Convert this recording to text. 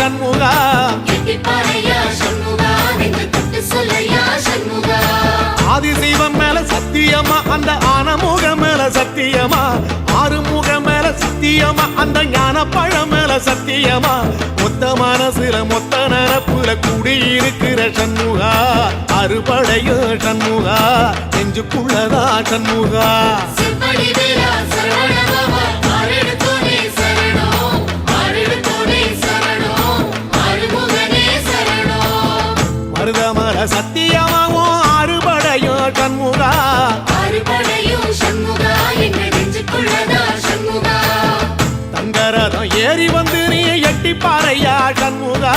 சண்முகா ஆதிசைவம் மேல சத்தியமா அந்த ஆனமுகம் மேல சத்தியமா ஆறுமுகம் மேல சத்தியமா அந்த ஞான பழம் மேல சத்தியமா மொத்த மனசுல மொத்த நரப்புல கூடியிருக்கிற சண்முகா அறுபடையோ சண்முகா நெஞ்சுக்குள்ளதா சண்முகா மருதமர சத்தியமாவோ அறுபடையோ சண்முகா தங்கரதம் ஏறி வந்து நீ எட்டி பாறையா சண்முகா